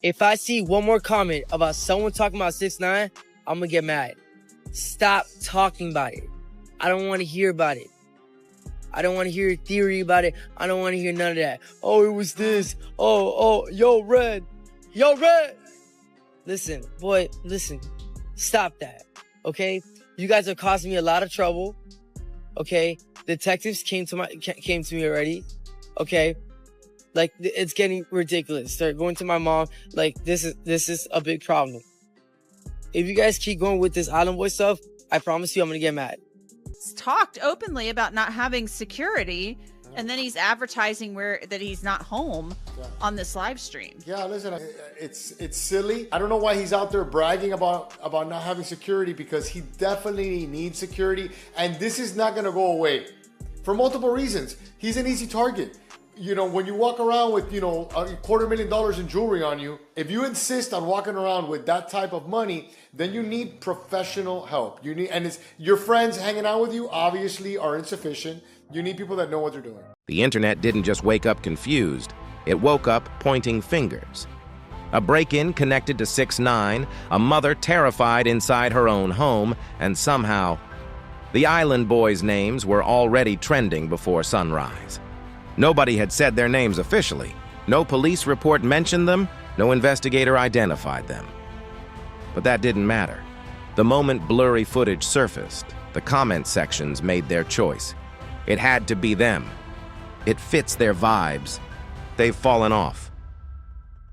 If I see one more comment about someone talking about 6ix9ine, I'm gonna get mad. Stop talking about it. I don't want to hear about it. I don't want to hear a theory about it. I don't want to hear none of that. Oh, it was this. Yo, Red. Yo, Red. Listen, boy, listen. Stop that, okay? You guys are causing me a lot of trouble, okay? Detectives came to me already, okay? Like, it's getting ridiculous. They're going to my mom. Like, this is a big problem. If you guys keep going with this Island Boy stuff, I promise you I'm gonna get mad. He's talked openly about not having security, and then he's advertising that he's not home on this live stream. Yeah, listen, it's silly. I don't know why he's out there bragging about not having security, because he definitely needs security, and this is not gonna go away for multiple reasons. He's an easy target. You know, when you walk around with, you know, $250,000 in jewelry on you, if you insist on walking around with that type of money, then you need professional help. And it's your friends hanging out with you obviously are insufficient. You need people that know what they're doing. The internet didn't just wake up confused, it woke up pointing fingers. A break-in connected to 6ix9ine, a mother terrified inside her own home, and somehow, the Island Boys' names were already trending before sunrise. Nobody had said their names officially. No police report mentioned them, no investigator identified them. But that didn't matter. The moment blurry footage surfaced, the comment sections made their choice. It had to be them. It fits their vibes. They've fallen off.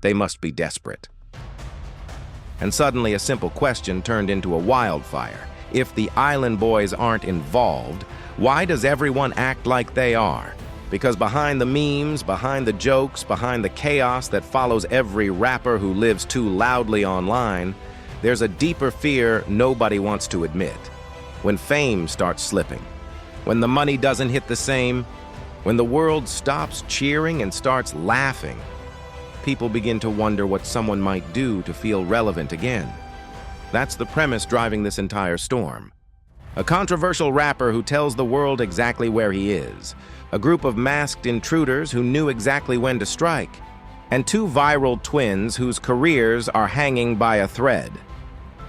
They must be desperate. And suddenly a simple question turned into a wildfire. If the Island Boys aren't involved, why does everyone act like they are? Because behind the memes, behind the jokes, behind the chaos that follows every rapper who lives too loudly online, there's a deeper fear nobody wants to admit. When fame starts slipping, when the money doesn't hit the same, when the world stops cheering and starts laughing, people begin to wonder what someone might do to feel relevant again. That's the premise driving this entire storm. A controversial rapper who tells the world exactly where he is, a group of masked intruders who knew exactly when to strike, and two viral twins whose careers are hanging by a thread,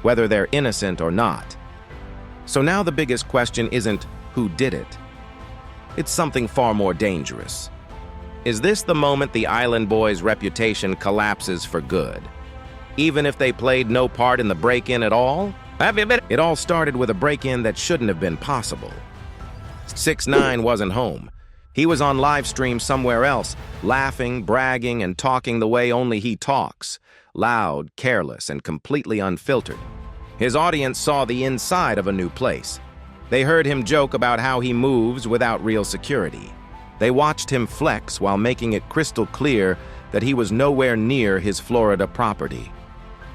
whether they're innocent or not. So now the biggest question isn't who did it. It's something far more dangerous. Is this the moment the Island Boys' reputation collapses for good? Even if they played no part in the break-in at all? It all started with a break-in that shouldn't have been possible. 6ix9ine wasn't home. He was on live stream somewhere else, laughing, bragging, and talking the way only he talks. Loud, careless, and completely unfiltered. His audience saw the inside of a new place. They heard him joke about how he moves without real security. They watched him flex while making it crystal clear that he was nowhere near his Florida property.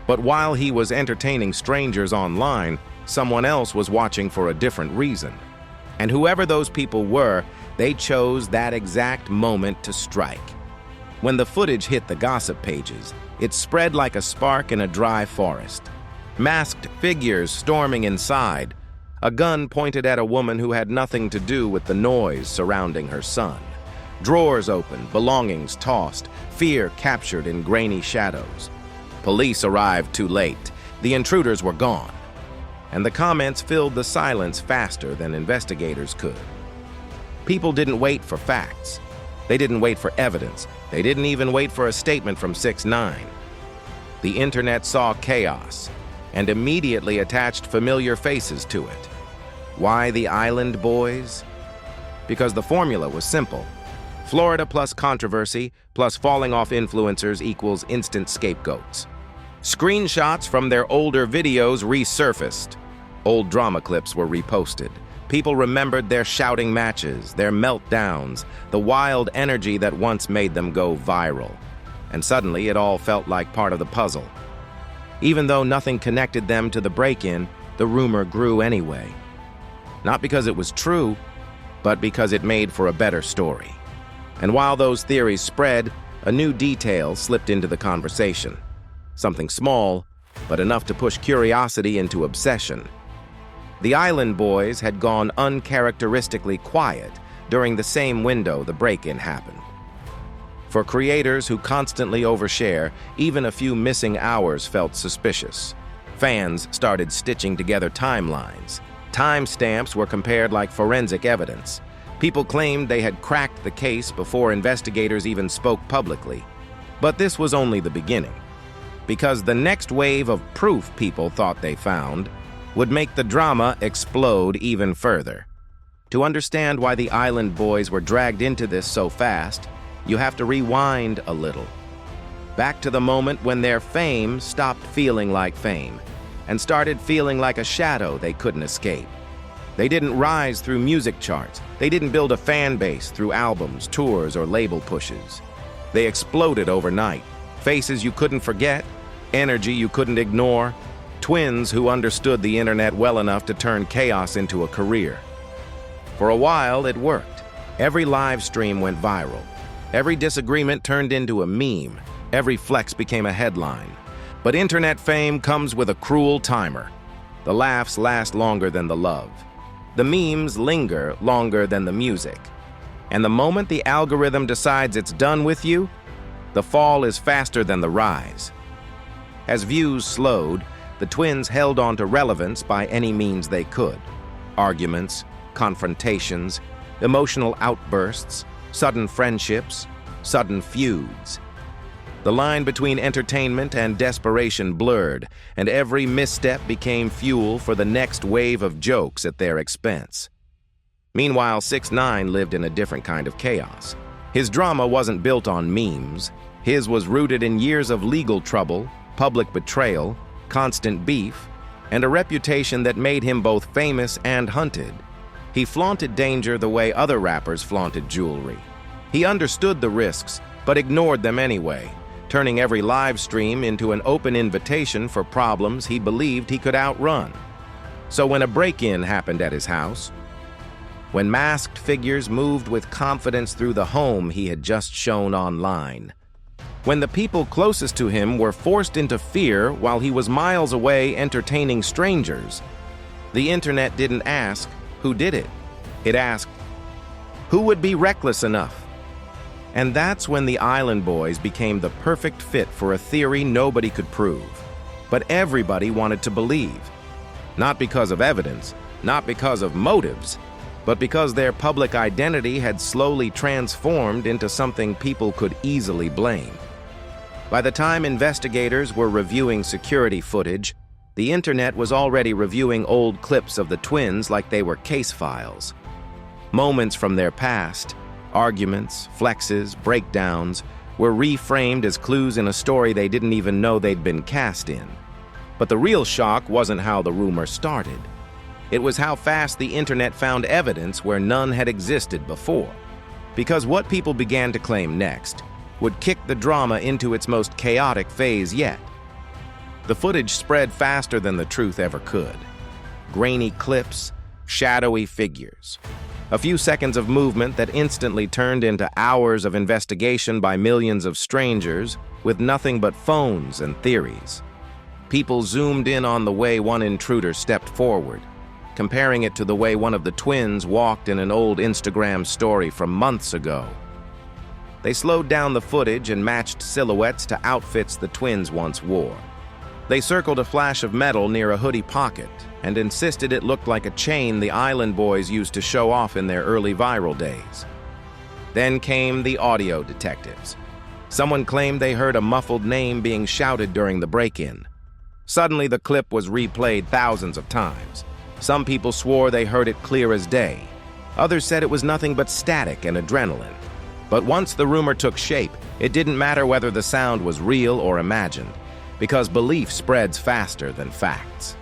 But while he was entertaining strangers online, someone else was watching for a different reason. And whoever those people were, they chose that exact moment to strike. When the footage hit the gossip pages, it spread like a spark in a dry forest. Masked figures storming inside, a gun pointed at a woman who had nothing to do with the noise surrounding her son. Drawers open, belongings tossed, fear captured in grainy shadows. Police arrived too late. The intruders were gone. And the comments filled the silence faster than investigators could. People didn't wait for facts. They didn't wait for evidence. They didn't even wait for a statement from 6ix9ine. The internet saw chaos and immediately attached familiar faces to it. Why the Island Boys? Because the formula was simple. Florida plus controversy plus falling off influencers equals instant scapegoats. Screenshots from their older videos resurfaced. Old drama clips were reposted. People remembered their shouting matches, their meltdowns, the wild energy that once made them go viral. And suddenly it all felt like part of the puzzle. Even though nothing connected them to the break-in, the rumor grew anyway. Not because it was true, but because it made for a better story. And while those theories spread, a new detail slipped into the conversation. Something small, but enough to push curiosity into obsession. The Island Boys had gone uncharacteristically quiet during the same window the break-in happened. For creators who constantly overshare, even a few missing hours felt suspicious. Fans started stitching together timelines. Timestamps were compared like forensic evidence. People claimed they had cracked the case before investigators even spoke publicly. But this was only the beginning, because the next wave of proof people thought they found would make the drama explode even further. To understand why the Island Boys were dragged into this so fast, you have to rewind a little. Back to the moment when their fame stopped feeling like fame and started feeling like a shadow they couldn't escape. They didn't rise through music charts. They didn't build a fan base through albums, tours, or label pushes. They exploded overnight. Faces you couldn't forget, energy you couldn't ignore, twins who understood the internet well enough to turn chaos into a career. For a while, it worked. Every live stream went viral. Every disagreement turned into a meme. Every flex became a headline. But internet fame comes with a cruel timer. The laughs last longer than the love. The memes linger longer than the music. And the moment the algorithm decides it's done with you, the fall is faster than the rise. As views slowed, the twins held on to relevance by any means they could. Arguments, confrontations, emotional outbursts, sudden friendships, sudden feuds. The line between entertainment and desperation blurred, and every misstep became fuel for the next wave of jokes at their expense. Meanwhile, 6ix9ine lived in a different kind of chaos. His drama wasn't built on memes. His was rooted in years of legal trouble, public betrayal, constant beef, and a reputation that made him both famous and hunted. He flaunted danger the way other rappers flaunted jewelry. He understood the risks, but ignored them anyway, turning every live stream into an open invitation for problems he believed he could outrun. So when a break-in happened at his house, when masked figures moved with confidence through the home he had just shown online, when the people closest to him were forced into fear while he was miles away entertaining strangers, the internet didn't ask who did it. It asked, who would be reckless enough? And that's when the Island Boys became the perfect fit for a theory nobody could prove, but everybody wanted to believe. Not because of evidence, not because of motives, but because their public identity had slowly transformed into something people could easily blame. By the time investigators were reviewing security footage, the internet was already reviewing old clips of the twins like they were case files. Moments from their past, arguments, flexes, breakdowns, were reframed as clues in a story they didn't even know they'd been cast in. But the real shock wasn't how the rumor started. It was how fast the internet found evidence where none had existed before. Because what people began to claim next would kick the drama into its most chaotic phase yet. The footage spread faster than the truth ever could. Grainy clips, shadowy figures. A few seconds of movement that instantly turned into hours of investigation by millions of strangers with nothing but phones and theories. People zoomed in on the way one intruder stepped forward, comparing it to the way one of the twins walked in an old Instagram story from months ago. They slowed down the footage and matched silhouettes to outfits the twins once wore. They circled a flash of metal near a hoodie pocket and insisted it looked like a chain the Island Boys used to show off in their early viral days. Then came the audio detectives. Someone claimed they heard a muffled name being shouted during the break-in. Suddenly, the clip was replayed thousands of times. Some people swore they heard it clear as day. Others said it was nothing but static and adrenaline. But once the rumor took shape, it didn't matter whether the sound was real or imagined, because belief spreads faster than facts.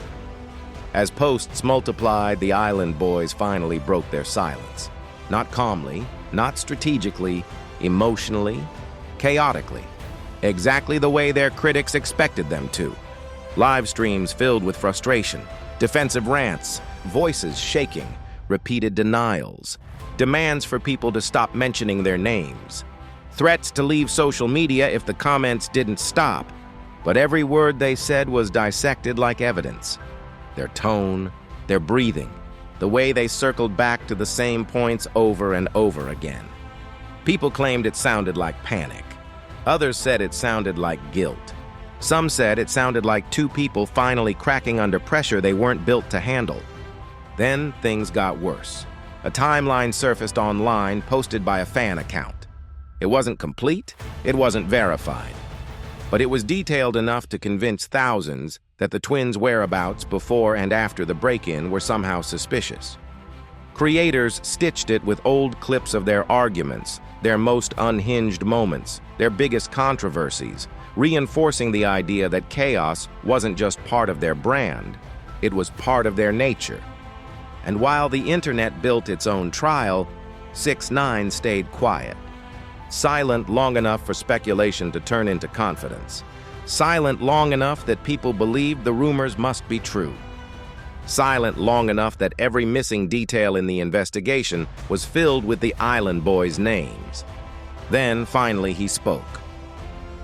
As posts multiplied, the Island Boys finally broke their silence. Not calmly, not strategically, emotionally, chaotically. Exactly the way their critics expected them to. Live streams filled with frustration, defensive rants, voices shaking, repeated denials, demands for people to stop mentioning their names, threats to leave social media if the comments didn't stop. But every word they said was dissected like evidence. Their tone, their breathing, the way they circled back to the same points over and over again. People claimed it sounded like panic. Others said it sounded like guilt. Some said it sounded like two people finally cracking under pressure they weren't built to handle. Then things got worse. A timeline surfaced online posted by a fan account. It wasn't complete, it wasn't verified, but it was detailed enough to convince thousands that the twins' whereabouts before and after the break-in were somehow suspicious. Creators stitched it with old clips of their arguments, their most unhinged moments, their biggest controversies, reinforcing the idea that chaos wasn't just part of their brand, it was part of their nature. And while the internet built its own trial, 6ix9ine stayed quiet. Silent long enough for speculation to turn into confidence. Silent long enough that people believed the rumors must be true. Silent long enough that every missing detail in the investigation was filled with the island boys' names. Then, finally, he spoke.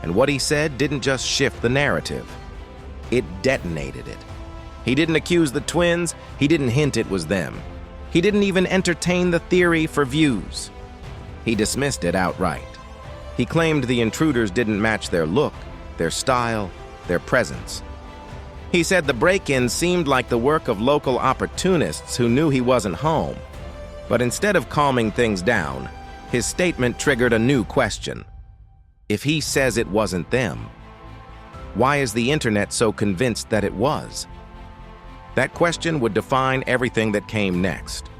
And what he said didn't just shift the narrative. It detonated it. He didn't accuse the twins, he didn't hint it was them. He didn't even entertain the theory for views. He dismissed it outright. He claimed the intruders didn't match their look, their style, their presence. He said the break-in seemed like the work of local opportunists who knew he wasn't home. But instead of calming things down, his statement triggered a new question. If he says it wasn't them, why is the internet so convinced that it was? That question would define everything that came next.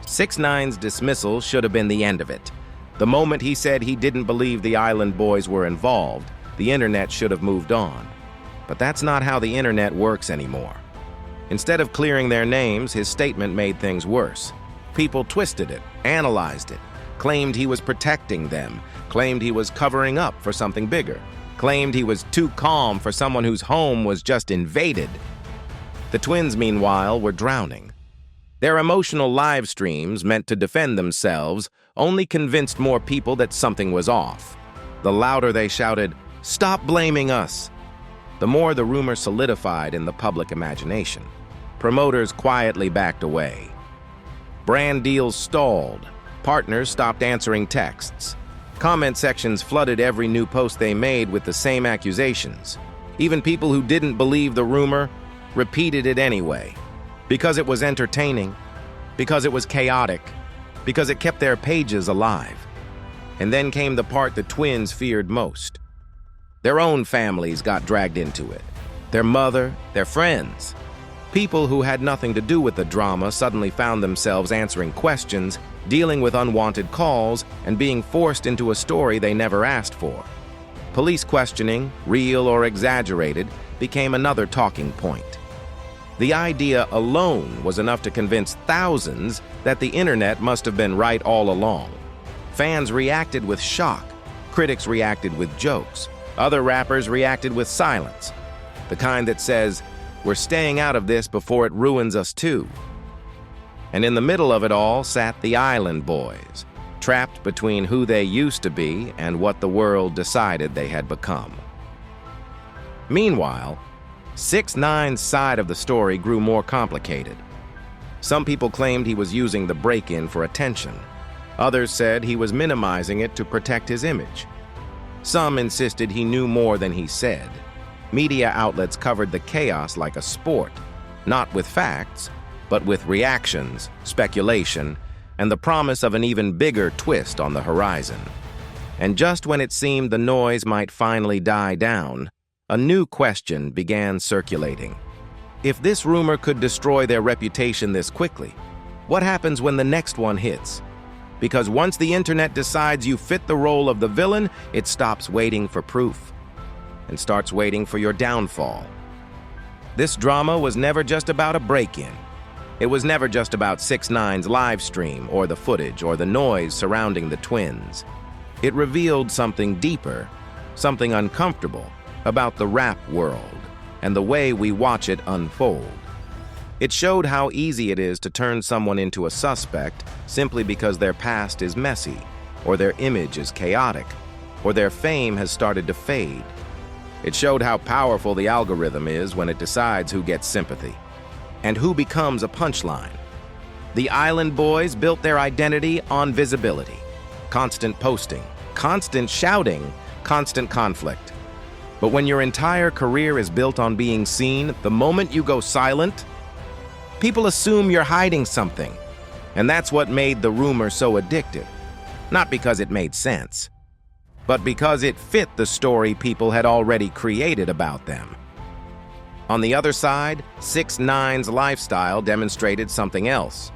6ix9ine's dismissal should have been the end of it. The moment he said he didn't believe the island boys were involved, the internet should have moved on. But that's not how the internet works anymore. Instead of clearing their names, his statement made things worse. People twisted it, analyzed it, claimed he was protecting them, claimed he was covering up for something bigger, claimed he was too calm for someone whose home was just invaded. The twins, meanwhile, were drowning. Their emotional live streams, meant to defend themselves, only convinced more people that something was off. The louder they shouted, "Stop blaming us!" the more the rumor solidified in the public imagination. Promoters quietly backed away. Brand deals stalled. Partners stopped answering texts. Comment sections flooded every new post they made with the same accusations. Even people who didn't believe the rumor repeated it anyway, because it was entertaining, because it was chaotic, because it kept their pages alive. And then came the part the twins feared most. Their own families got dragged into it. Their mother, their friends. People who had nothing to do with the drama suddenly found themselves answering questions, dealing with unwanted calls, and being forced into a story they never asked for. Police questioning, real or exaggerated, became another talking point. The idea alone was enough to convince thousands that the internet must have been right all along. Fans reacted with shock. Critics reacted with jokes. Other rappers reacted with silence. The kind that says, "We're staying out of this before it ruins us too." And in the middle of it all sat the island boys, trapped between who they used to be and what the world decided they had become. Meanwhile, 6ix9ine's side of the story grew more complicated. Some people claimed he was using the break-in for attention. Others said he was minimizing it to protect his image. Some insisted he knew more than he said. Media outlets covered the chaos like a sport, not with facts, but with reactions, speculation, and the promise of an even bigger twist on the horizon. And just when it seemed the noise might finally die down, a new question began circulating. If this rumor could destroy their reputation this quickly, what happens when the next one hits? Because once the internet decides you fit the role of the villain, it stops waiting for proof and starts waiting for your downfall. This drama was never just about a break-in. It was never just about 6ix9ine's live stream or the footage or the noise surrounding the twins. It revealed something deeper, something uncomfortable about the rap world and the way we watch it unfold. It showed how easy it is to turn someone into a suspect simply because their past is messy, or their image is chaotic, or their fame has started to fade. It showed how powerful the algorithm is when it decides who gets sympathy and who becomes a punchline. The Island Boys built their identity on visibility. constant posting, constant shouting, constant conflict. But when your entire career is built on being seen, the moment you go silent, people assume you're hiding something. And that's what made the rumor so addictive. Not because it made sense, but because it fit the story people had already created about them. On the other side, 6ix9ine's lifestyle demonstrated something else.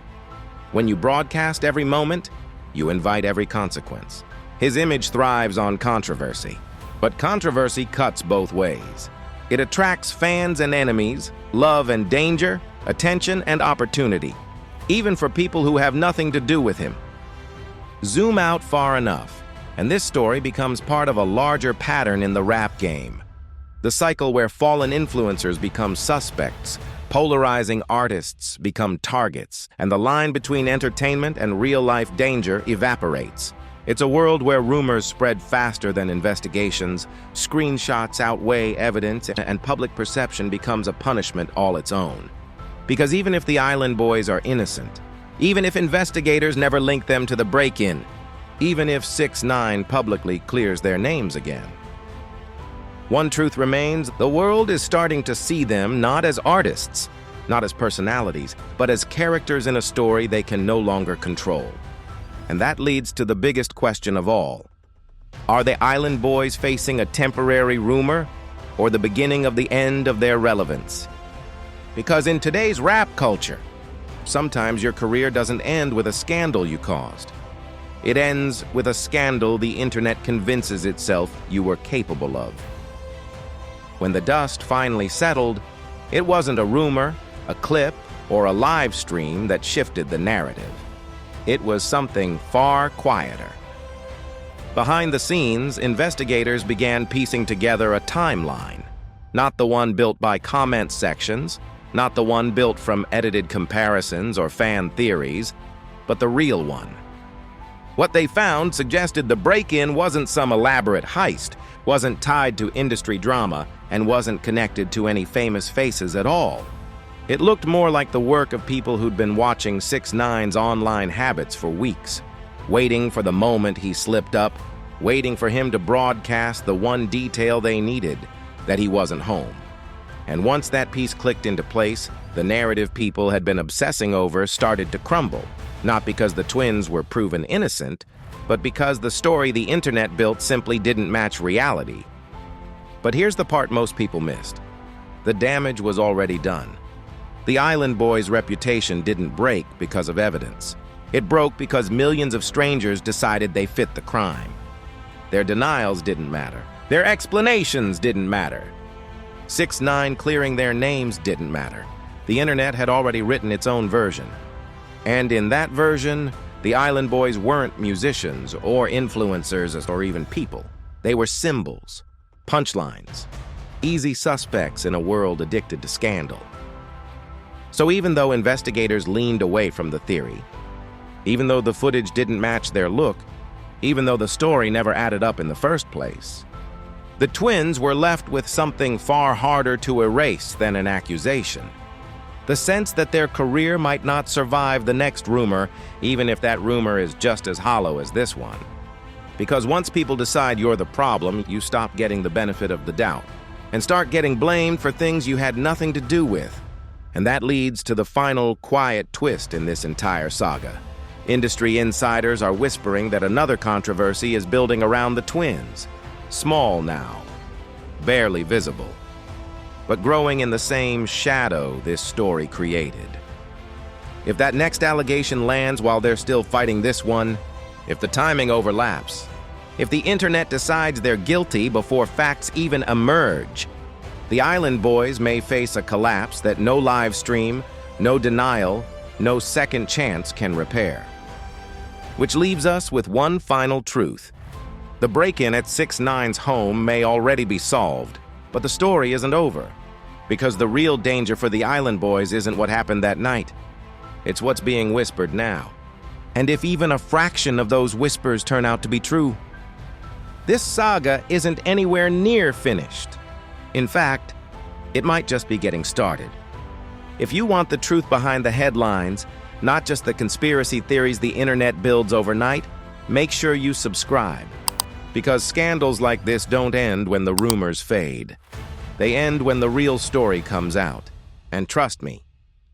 When you broadcast every moment, you invite every consequence. His image thrives on controversy, but controversy cuts both ways. It attracts fans and enemies, love and danger, attention and opportunity, even for people who have nothing to do with him. Zoom out far enough, and this story becomes part of a larger pattern in the rap game. The cycle where fallen influencers become suspects, polarizing artists become targets, and the line between entertainment and real-life danger evaporates. It's a world where rumors spread faster than investigations, screenshots outweigh evidence, and public perception becomes a punishment all its own. Because even if the Island Boys are innocent, even if investigators never link them to the break-in, even if 6ix9ine publicly clears their names again, one truth remains: the world is starting to see them not as artists, not as personalities, but as characters in a story they can no longer control. And that leads to the biggest question of all. Are the Island Boys facing a temporary rumor or the beginning of the end of their relevance? Because in today's rap culture, sometimes your career doesn't end with a scandal you caused. It ends with a scandal the internet convinces itself you were capable of. When the dust finally settled, it wasn't a rumor, a clip, or a live stream that shifted the narrative. It was something far quieter. Behind the scenes, investigators began piecing together a timeline. Not the one built by comment sections, not the one built from edited comparisons or fan theories, but the real one. What they found suggested the break-in wasn't some elaborate heist, wasn't tied to industry drama, and wasn't connected to any famous faces at all. It looked more like the work of people who'd been watching 6ix9ine's online habits for weeks, waiting for the moment he slipped up, waiting for him to broadcast the one detail they needed, that he wasn't home. And once that piece clicked into place, the narrative people had been obsessing over started to crumble, not because the twins were proven innocent, but because the story the internet built simply didn't match reality. But here's the part most people missed. The damage was already done. The Island Boys' reputation didn't break because of evidence. It broke because millions of strangers decided they fit the crime. Their denials didn't matter. Their explanations didn't matter. 6ix9ine clearing their names didn't matter. The internet had already written its own version. And in that version, the Island Boys weren't musicians or influencers or even people. They were symbols, punchlines, easy suspects in a world addicted to scandal. So even though investigators leaned away from the theory, even though the footage didn't match their look, even though the story never added up in the first place, the twins were left with something far harder to erase than an accusation. The sense that their career might not survive the next rumor, even if that rumor is just as hollow as this one. Because once people decide you're the problem, you stop getting the benefit of the doubt and start getting blamed for things you had nothing to do with. And that leads to the final quiet twist in this entire saga. Industry insiders are whispering that another controversy is building around the twins. Small now, barely visible, but growing in the same shadow this story created. If that next allegation lands while they're still fighting this one, if the timing overlaps, if the internet decides they're guilty before facts even emerge, the Island Boys may face a collapse that no live stream, no denial, no second chance can repair. Which leaves us with one final truth. The break-in at 6ix9ine's home may already be solved, but the story isn't over. Because the real danger for the Island Boys isn't what happened that night. It's what's being whispered now. And if even a fraction of those whispers turn out to be true, this saga isn't anywhere near finished. In fact, it might just be getting started. If you want the truth behind the headlines, not just the conspiracy theories the internet builds overnight, make sure you subscribe, because scandals like this don't end when the rumors fade. They end when the real story comes out. And trust me,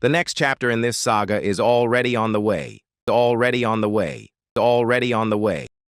the next chapter in this saga is already on the way. Already on the way. Already on the way.